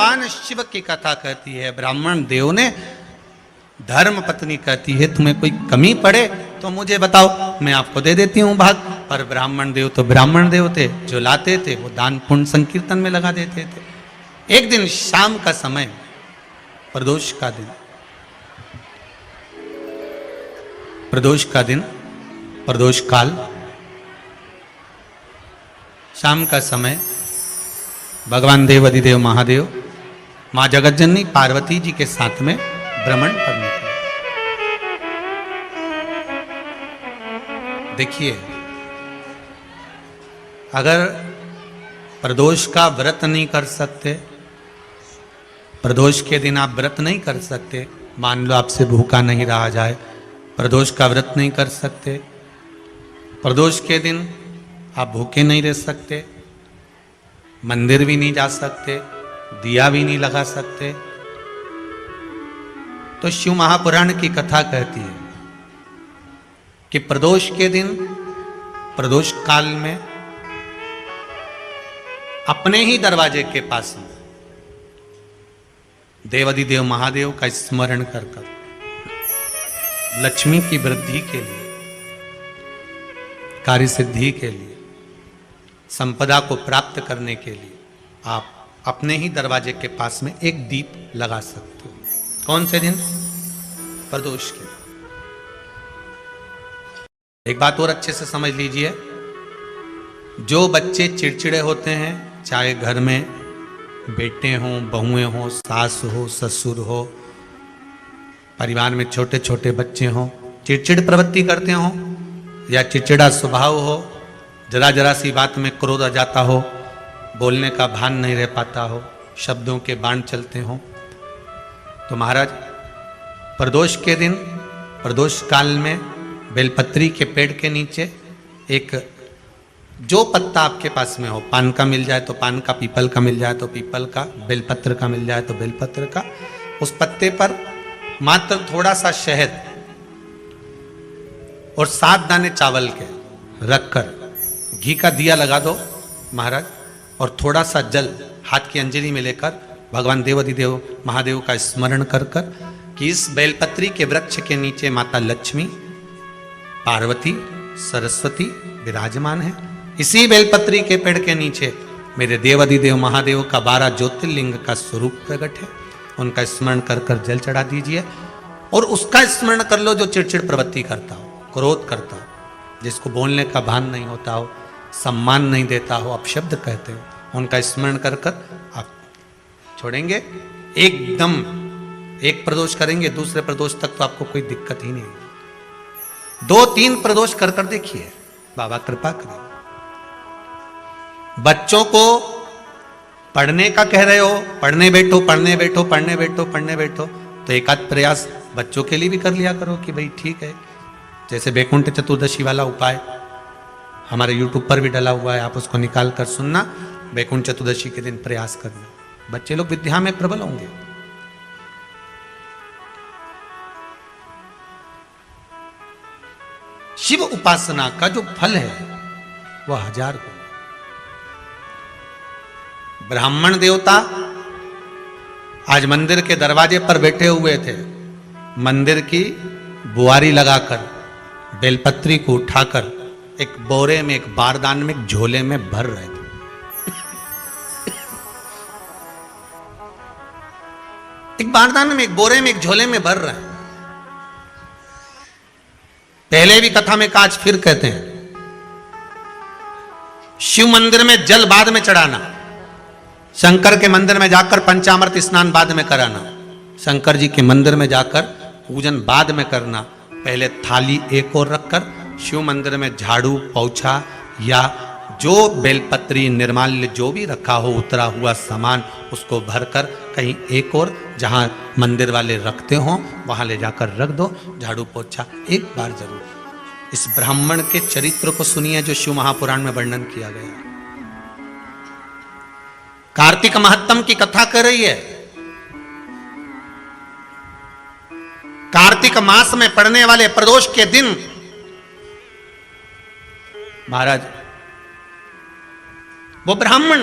भगवान शिव की कथा कहती है, ब्राह्मण देव ने धर्म पत्नी कहती है तुम्हें कोई कमी पड़े तो मुझे बताओ, मैं आपको दे देती हूँ भाग। पर ब्राह्मण देव तो ब्राह्मण देव थे, जो लाते थे वो दान पुण्य संकीर्तन में लगा देते थे। एक दिन शाम का समय, प्रदोष का दिन, प्रदोष का दिन, प्रदोष काल, शाम का समय, भगवान देव अधिदेव महादेव मां जगतजननी पार्वती जी के साथ में भ्रमण करने के। देखिए, अगर प्रदोष का व्रत नहीं कर सकते, प्रदोष के दिन आप व्रत नहीं कर सकते, मान लो आपसे भूखा नहीं रहा जाए, प्रदोष का व्रत नहीं कर सकते, प्रदोष के दिन आप भूखे नहीं रह सकते, मंदिर भी नहीं जा सकते, दिया भी नहीं लगा सकते, तो शिव महापुराण की कथा कहती है कि प्रदोष के दिन, प्रदोष काल में अपने ही दरवाजे के पास में देवाधिदेव महादेव का स्मरण कर लक्ष्मी की वृद्धि के लिए, कार्य सिद्धि के लिए, संपदा को प्राप्त करने के लिए आप अपने ही दरवाजे के पास में एक दीप लगा सकते हो। कौन से दिन? प्रदोष के। एक बात और अच्छे से समझ लीजिए, जो बच्चे चिड़चिड़े होते हैं, चाहे घर में बेटे हों, बहुएं हों, सास हो, ससुर हो, परिवार में छोटे छोटे बच्चे हों, चिड़चिड़ प्रवृत्ति करते हों या चिड़चिड़ा स्वभाव हो, जरा जरा सी बात में क्रोध आ जाता हो, बोलने का भान नहीं रह पाता हो, शब्दों के बाण चलते हों, तो महाराज प्रदोष के दिन, प्रदोष काल में बेलपत्री के पेड़ के नीचे एक, जो पत्ता आपके पास में हो, पान का मिल जाए तो पान का, पीपल का मिल जाए तो पीपल का, बेलपत्र का मिल जाए तो बेलपत्र का, उस पत्ते पर मात्र थोड़ा सा शहद और 7 दाने चावल के रखकर घी का दिया लगा दो महाराज, और थोड़ा सा जल हाथ की अंजलि में लेकर भगवान देवाधिदेव महादेव का स्मरण कर कर कि इस बेलपत्री के वृक्ष के नीचे माता लक्ष्मी, पार्वती, सरस्वती विराजमान है। इसी बेलपत्री के पेड़ के नीचे मेरे देवाधिदेव महादेव का 12 ज्योतिर्लिंग का स्वरूप प्रकट है। उनका स्मरण कर कर जल चढ़ा दीजिए और उसका स्मरण कर लो जो चिड़चिड़ प्रवृत्ति करता हो, क्रोध करता हो, जिसको बोलने का भान नहीं होता हो, सम्मान नहीं देता हो, अपशब्द कहते हो, उनका स्मरण कर कर आप छोड़ेंगे। एकदम एक प्रदोष करेंगे, दूसरे प्रदोष तक तो आपको कोई दिक्कत ही नहीं। 2-3 प्रदोष कर कर देखिए, बाबा कृपा करें। बच्चों को पढ़ने का कह रहे हो, पढ़ने बैठो, पढ़ने बैठो, पढ़ने बैठो, पढ़ने बैठो, तो एक आध प्रयास बच्चों के लिए भी कर लिया करो कि भाई ठीक है। जैसे बैकुंठ चतुर्दशी वाला उपाय हमारे YouTube पर भी डला हुआ है, आप उसको निकाल कर सुनना। बैकुंठ चतुर्दशी के दिन प्रयास करना, बच्चे लोग विद्या में प्रबल होंगे। शिव उपासना का जो फल है वह 1000 गुना। ब्राह्मण देवता आज मंदिर के दरवाजे पर बैठे हुए थे, मंदिर की बुआरी लगाकर बेलपत्री को उठाकर एक बोरे में, एक बारदान में, एक झोले में भर रहे थे। एक बारदान में, एक बोरे में, एक झोले में भर रहे हैं। पहले भी कथा में काज, फिर कहते हैं, शिव मंदिर में जल बाद में चढ़ाना, शंकर के मंदिर में जाकर पंचामृत स्नान बाद में कराना, शंकर जी के मंदिर में जाकर पूजन बाद में करना। पहले थाली एक और रखकर शिव मंदिर में झाड़ू, पोछा या जो बेलपत्री, निर्माल्य जो भी रखा हो, उतरा हुआ सामान, उसको भरकर कहीं एक और जहां मंदिर वाले रखते हो वहां ले जाकर रख दो। झाड़ू पोछा एक बार जरूर। इस ब्राह्मण के चरित्र को सुनिए जो शिव महापुराण में वर्णन किया गया। कार्तिक महत्तम की कथा कर रही है। कार्तिक मास में पड़ने वाले प्रदोष के दिन महाराज वो ब्राह्मण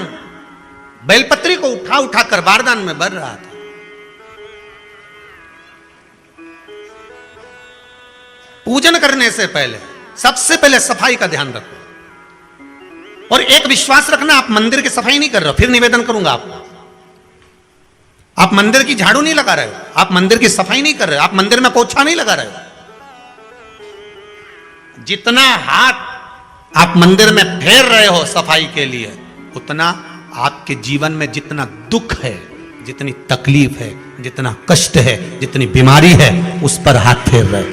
बेलपत्री को उठा उठा कर बारदान में भर रहा था। पूजन करने से पहले सबसे पहले सफाई का ध्यान रखो। और एक विश्वास रखना, आप मंदिर की सफाई नहीं कर रहे हो, फिर निवेदन करूंगा आपको, आप मंदिर की झाड़ू नहीं लगा रहे हो, आप मंदिर की सफाई नहीं कर रहे हो, आप मंदिर में पोछा नहीं लगा रहे हो। जितना हाथ आप मंदिर में फेर रहे हो सफाई के लिए, उतना आपके जीवन में जितना दुख है, जितनी तकलीफ है, जितना कष्ट है, जितनी बीमारी है, उस पर हाथ फेर रहे हो।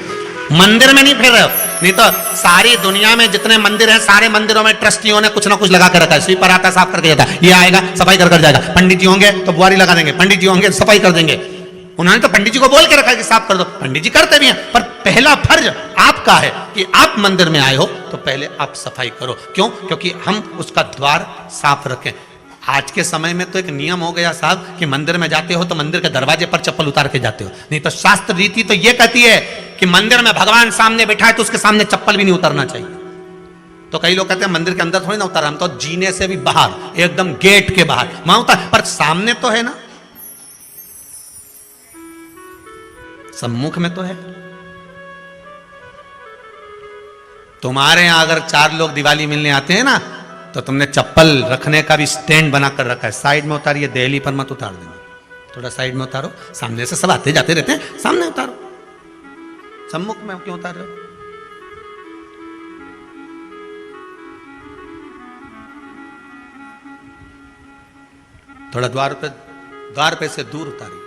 मंदिर में नहीं फेर रहे हो। नहीं तो सारी दुनिया में जितने मंदिर हैं, सारे मंदिरों में ट्रस्टियों ने कुछ ना कुछ लगा कर रखा है। स्वीपर आता है, साफ करके जाता है, ये आएगा सफाई कर जाएगा, पंडित जी होंगे तो बुआरी लगा देंगे, पंडित जी होंगे सफाई कर देंगे। उन्होंने तो पंडित जी को बोल के रखा है कि साफ कर दो, पंडित जी करते भी हैं, पर पहला फर्ज आपका है कि आप मंदिर में आए हो तो पहले आप सफाई करो। क्यों? क्योंकि हम उसका द्वार साफ रखें। आज के समय में तो एक नियम हो गया साहब कि मंदिर में जाते हो तो मंदिर के दरवाजे पर चप्पल उतार के जाते हो, नहीं तो शास्त्र रीति तो यह कहती है कि मंदिर में भगवान सामने बैठा है तो उसके सामने चप्पल भी नहीं उतारना चाहिए। तो कई लोग कहते हैं मंदिर के अंदर थोड़ी ना उतारा, हम तो जीने से भी बाहर, एकदम गेट के बाहर वहां उतार, पर सामने तो है ना, सम्मुख में तो है। तुम्हारे यहां अगर 4 लोग दिवाली मिलने आते हैं ना, तो तुमने चप्पल रखने का भी स्टैंड बनाकर रखा है, साइड में उतारिए, दिल्ली पर मत उतार देना, थोड़ा साइड में उतारो। सामने से सब आते जाते रहते हैं, सामने उतारो, सम्मुख में क्यों उतार रहे हो? थोड़ा द्वार पे से दूर उतारिए।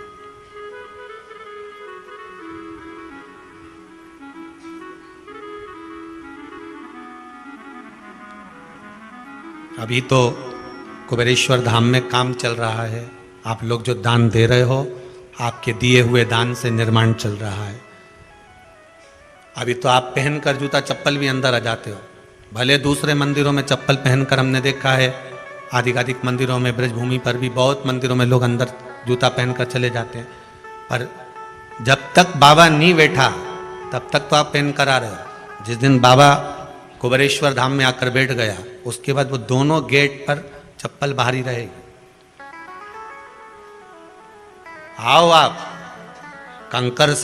अभी तो कुबेरेश्वर धाम में काम चल रहा है, आप लोग जो दान दे रहे हो, आपके दिए हुए दान से निर्माण चल रहा है। अभी तो आप पहनकर जूता चप्पल भी अंदर आ जाते हो, भले दूसरे मंदिरों में चप्पल पहनकर हमने देखा है, आधिकाधिक मंदिरों में, ब्रजभूमि पर भी बहुत मंदिरों में लोग अंदर जूता पहनकर चले जाते हैं, पर जब तक बाबा नहीं बैठा तब तक तो आप पहन कर आ रहे हो। जिस दिन बाबा कुबेरेश्वर धाम में आकर बैठ गया, उसके बाद वो दोनों गेट पर चप्पल बाहर ही रहेगी। आओ आप कंकर से